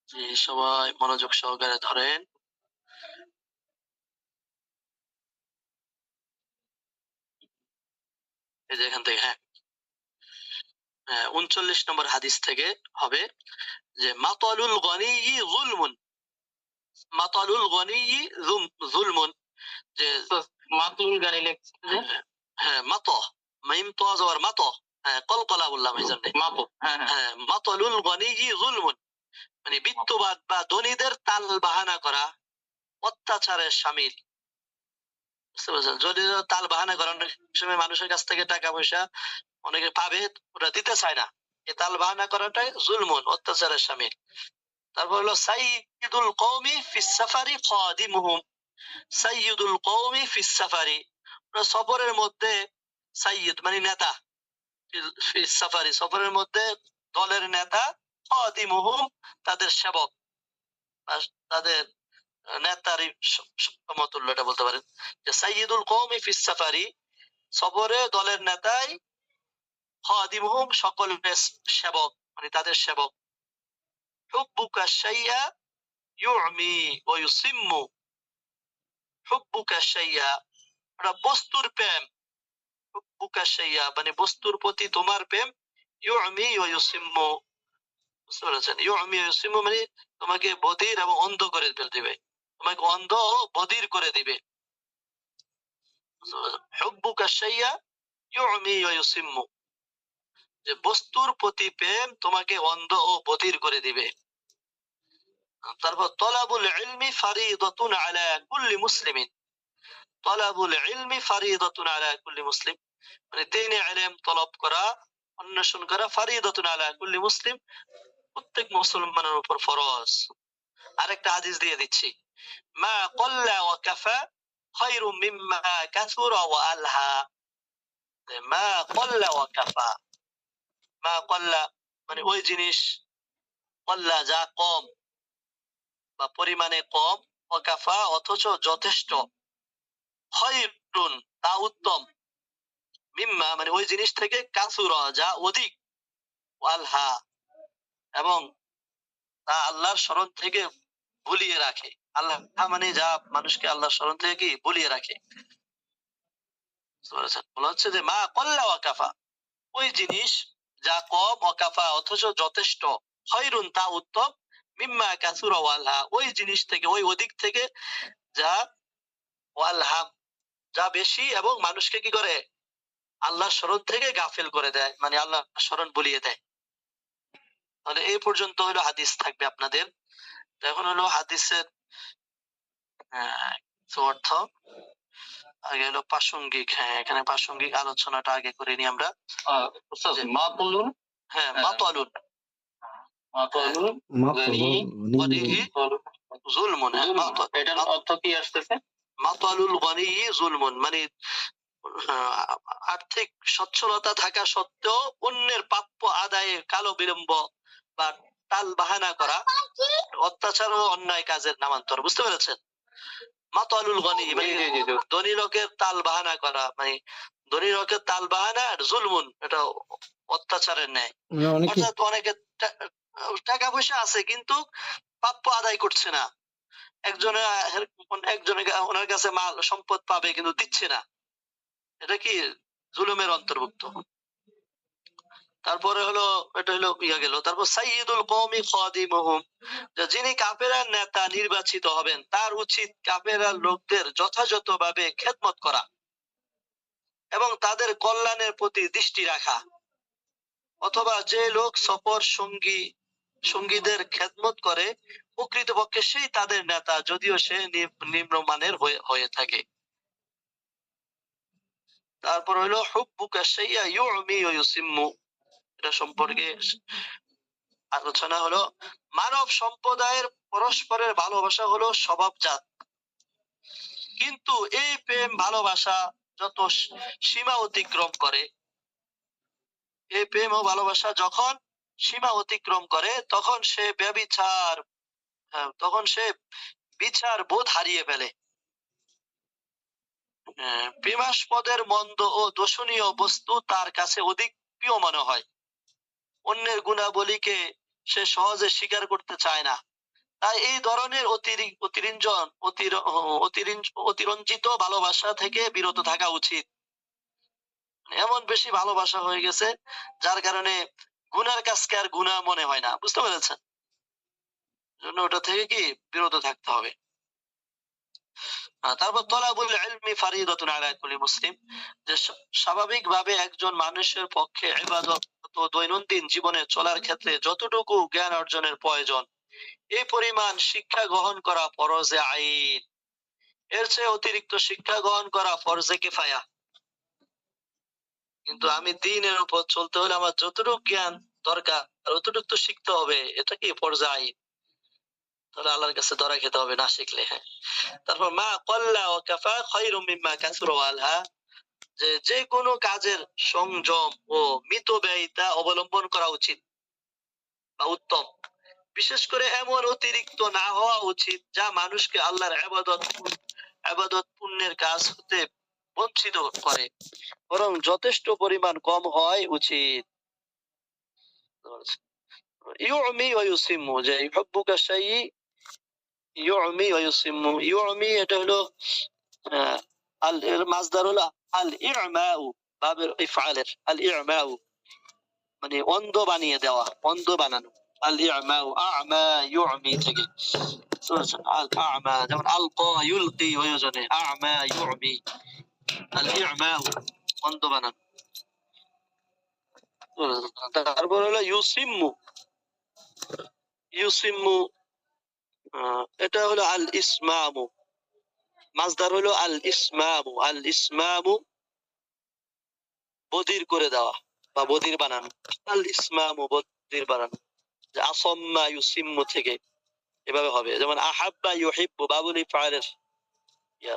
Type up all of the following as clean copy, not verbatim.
জি, সবাই মনোযোগ সহকারে ধরেন। এই যে এখান থেকে, হ্যাঁ, ৩৯ নম্বর হাদিস থেকে হবে যে মাতালুল গনিয়্যি যুলমুন, মাতালুল গনিয়্যি যুলমুন, যে মাতুল গানি লেখছে যে হ্যাঁ মাত, মিম ত জবর মাত, হ্যাঁ কলকলা বললাম এই জন্য। মাপো, হ্যাঁ হ্যাঁ হ্যাঁ, মাতালুল গনিয়্যি যুলমুন মানে বিত্তবাদ বা ধনীদের তাল বাহানা করা অত্যাচারের শামিল। বুঝতে পারছেন? যদি তাল বাহানা করেন, অনেক সময় মানুষের কাছ থেকে টাকা পয়সা অনেকে পাবে, ওরা দিতে চায় না। এই তাল বাহানা করাটাই জুলমুন, অত্যাচারের শামিল। তারপর হলো সাইয়্যিদুল কওমি ফিস সাফারি খাদিমুহুম, সাইয়্যিদুল কওমি ফিস সাফারি, সফরের মধ্যে সাইয়্যিদ মানে নেতা, ফিস সাফারি সফরের মধ্যে দলের নেতা, খাদিমুহুম তাদের সেবক বা তাদের নেতারই সমতুল্য এটা বলতে পারেন, যে সাইয়্যিদুল কওমি ফিস সাফারি সফরে দলের নেতাই, খাদিমুহুম সকলের সেবক মানে তাদের সেবক। হুব্বুকা শাইয়া ইউমি ওয়া ইউসিম্মু, হুব্বুকা শাইয়া এটা বস্তুর প্রেম, হুব্বুকা শাইয়া মানে বস্তুর প্রতি তোমার প্রেম, ইউমি ওয়া ইউসিম্মু, বুঝতে পেরেছেন? ইউমি ওয়া ইউসিম্মু মানে তোমাকে বধির এবং অন্ধ করে ফেলে দিবে, তোমাকে অন্ধ ও বধির করে দিবে। হুব্বুকা শাইয়া ইউমি ওয়া ইউসিম্মু, যে বস্তুর প্রতি প্রেম তোমাকে অন্ধ ও বধির করে দিবে। তারপর তলাবুল ইলমি ফারিদাতুন আলা কুল্লি মুসলিমিন, তলাবুল ইলমি ফারিদাতুন আলা কুল্লি মুসলিম মানে দ্বীনে ইলম তলব করা, অন্বেষণ করা, ফারিদাতুন আলা কুল্লি মুসলিম প্রত্যেক মুসলমানের উপর ফরজ। আরেকটা হাদিস দিয়ে দিচ্ছি, মা ক্বাল্লা ওয়া কাফা খায়রুম মিম্মা কাসুরা ওয়া আলহা, মা ক্বাল্লা ওয়া কাফা, মা ক্বাল্লা মানে ওই জিনিস, ক্বাল্লা যা কম বা পরিমাণে কম, ওয়া কাফা অথচ যথেষ্ট, খায়রুন তা উত্তম, মিম্মা মানে ওই জিনিস থেকে, কাসুরা যা অধিক, ওয়ালহা এবং তা আল্লাহর স্মরণ থেকে ভুলিয়ে রাখে। আল্লাহ মানে যা মানুষকে আল্লাহর স্মরণ থেকে কি ভুলিয়ে রাখে। বলা হচ্ছে যে মা কল্লা ওয়াকাফা ওই জিনিস যা কম, ওয়াকাফা অথচ যথেষ্ট, খয়রুন তা উত্তম, মিম্মা কাসুরা ওয়ালহা ওই জিনিস থেকে, ওই অধিক থেকে যা, ওয়ালহা যা বেশি এবং মানুষকে কি করে আল্লাহর স্মরণ থেকে গাফেল করে দেয়, মানে আল্লাহ স্মরণ ভুলিয়ে দেয়। তাহলে এই পর্যন্ত হলো হাদিস থাকবে আপনাদের। এখন হলো হাদিসের কিছু অর্থ, আগে হলো প্রাসঙ্গিক। হ্যাঁ, এখানে প্রাসঙ্গিক আলোচনাটা আগে করে নি আমরা। মাতুলুন, হ্যাঁ মাতালুন, মাতুলুন গনিহি যুলমুন, হ্যাঁ এটার অর্থ কি আসতেছে? মাতালুল গনিহি যুলমুন মানে আর্থিক সচ্ছলতা থাকা সত্ত্বেও অন্যের প্রাপ্য আদায়ে কালো বিলম্ব বা টাল বাহানা করা অত্যাচার ও অন্যায় কাজের নামান্তর। বুঝতে পেরেছেন? মাতালুল গনি মানে ধনী লোকের তাল বাহানা করা, মানে ধনী লোকের তাল বাহানা আর জুলমুন এটা অত্যাচারের ন্যায়। অর্থাৎ অনেকে টাকা পয়সা আছে কিন্তু প্রাপ্য আদায় করছে না, একজনে একজনের ওনার কাছে মাল সম্পদ পাবে কিন্তু দিচ্ছে না, এটা কি জুলুমের অন্তর্ভুক্ত। তারপরে হলো এটা হলো ইয়া গেল। তারপর সাইয়্যিদুল কওমি খাদিমুহুম, যিনি কাফেরার নেতা নির্বাচিত হবেন তার উচিত কাফেরার লোকদের যথাযথভাবে খেদমত করা এবং তাদের কল্যাণের প্রতি দৃষ্টি রাখা। অথবা যে লোক সফর সঙ্গীদের খেদমত করে প্রকৃতপক্ষে সেই তাদের নেতা, যদিও সে নিম্নমানের হয়ে থাকে। তারপর হলো হুব্বুকা শাইয়া ইউমি ওয়া ইউসিম্মু, এটা সম্পর্কে আলোচনা হলো মানব সম্প্রদায়ের পরস্পরের ভালোবাসা হলো স্বভাবজাত, কিন্তু এই প্রেম ভালোবাসা যত সীমা অতিক্রম করে, এই প্রেম ও ভালোবাসা যখন সীমা অতিক্রম করে তখন সে ব্যভিচার, তখন সে বিচার বোধ হারিয়ে ফেলে। প্রেমাস্পদের মন্দ ও দোষণীয় বস্তু তার কাছে অধিক প্রিয় মনে হয়, অন্যের গুণাবলীকে সে সহজে স্বীকার করতে চায় না। তাই এই ধরনের অতিরঞ্জিত ভালোবাসা থেকে বিরত থাকা উচিত। এমন বেশি ভালোবাসা হয়ে গেছে যার কারণে গুনার কাজকে আর গুনাহ মনে হয় না। বুঝতে পেরেছেন? জন্য ওটা থেকে কি বিরত থাকতে হবে। তারপর তলাবুল ইলমি ফারিদাতুন আলা কুল্লি মুসলিম, যে স্বাভাবিকভাবে একজন মানুষের পক্ষে ইবাদত ও দৈনন্দিন জীবনে চলার ক্ষেত্রে যতটুকু জ্ঞান অর্জনের প্রয়োজন, এই পরিমাণ শিক্ষা গ্রহণ করা ফরজে আইন। এর চেয়ে অতিরিক্ত শিক্ষা গ্রহণ করা ফরজে কিফায়া। কিন্তু আমি দ্বীনের উপর চলতে হলে আমার যতটুকু জ্ঞান দরকার ততটুকু তো শিখতে হবে, এটা কি ফরজে আইন। তাহলে আল্লাহর কাছে ধরা খেতে হবে না শিখলে। হ্যাঁ, তারপর মা কল্লা ও কাফা খায়রুম মিম্মা কাসুরা ওয়া আলহা, যে যে কোনো কাজের সংযম ও মিতব্যয়িতা অবলম্বন করা উচিত বা উত্তম। বিশেষ করে এমন অতিরিক্ত না হওয়া উচিত যা মানুষকে আল্লাহর ইবাদত পুণ্যের কাজ হতে বঞ্চিত করে, বরং যথেষ্ট পরিমাণ কম হয় উচিত। ইউমি ওয়া ইউসিমু, যে ইউহিব্বুকা শাই ইউমি ওয়া ইউসিমু। ইউমি এটা হলো আল এর মাসদার হলো আল ইমাউ, বাবের ইফআলের আল ইমাউ, মানে অন্ধ বানিয়ে দেওয়া, অন্ধ বানানো। আল ইমাউ আ'মা ইউমি থেকে আল আ'মা, যেমন আলকা ইউলকি ওয়াজনে আ'মা ইউমি, আল ইমাউ অন্ধ বানানো। তারপর হলো ইউসিমু। ইউসিমু এটা হলো আল ইসমামু, মাসদার হলো আল ইসমামু। আল ইসমামু বধির করে দেওয়া বা বধির বানানো। আল ইসমামু বধির বানানো, যে আসাম্মা ইউসিম্মু থেকে এভাবে হবে। যেমন আহাব্বা ইউহিব্বু, বাবুল ইফআলের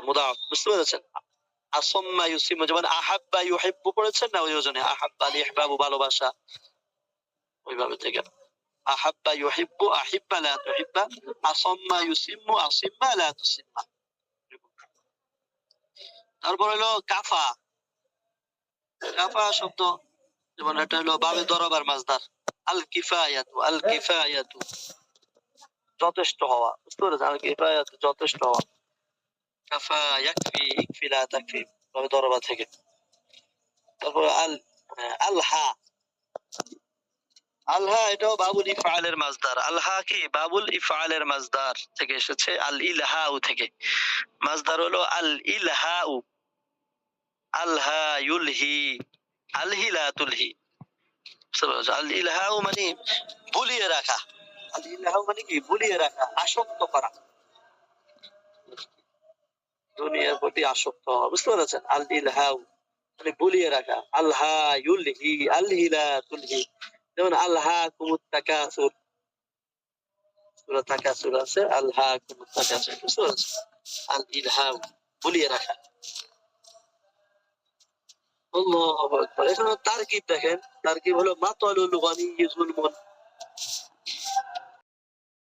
মুদাফ। বুঝতে পেরেছেন? আসাম্মা ইউসিম্মু, যেমন আহাব্বা ইউহিব্বু পড়েছেন না, ওই ওজনে আহাব্বা ইহবাবু ভালোবাসা, ওইভাবে থেকে আহাব্বা ইউহিব্বু আহিব্বা লা তুহিব্বা, আসাম্মা ইউসিম্মু আসিম্মা লা তুসিম্মা। তারপর হলো কাফা। কাফা শব্দ, যেমন এটা হলো বাবে দরবার মাসদার আল কিফায়াতু। আল কিফায়াতু যথেষ্ট হওয়া। বুঝতে পেরেছেন? আল কিফায়াতু যথেষ্ট হওয়া। কাফা ইয়াকফি ইকফি লা তাকফি, বাবে দরবার থেকে। তারপর আলহা। আলহা এটাও বাবুল ইফআলের মাসদার। আলহা কি বাবুল ইফআলের মাসদার থেকে এসেছে, আল ইলহাউ থেকে। মাসদার হলো আল ইলহাউ। আলহা ইউলহি, আলহি লা তুলহি। আল ইলহাউ মানে ভুলিয়ে রাখা। আল ইলহাউ মানে কি ভুলিয়ে রাখা, আসক্ত করা, দুনিয়ার প্রতি আসক্ত হওয়া। বুঝতে পেরেছেন? আল ইলহাউ মানে ভুলিয়ে রাখা। আলহা ইউলহি, আলহি লা তুলহি। যেমন আলহা কুমুত তাকাসুর, সূরা তাকাসুর আছে আলহা কুমুত তাকাসুর। বুঝতে পেরেছেন? আল ইলহাউ ভুলিয়ে রাখা। আল্লাহু আকবার। এখানে তারকিব দেখেন, তারকিব হলো মাতালুল গানি যুলমুন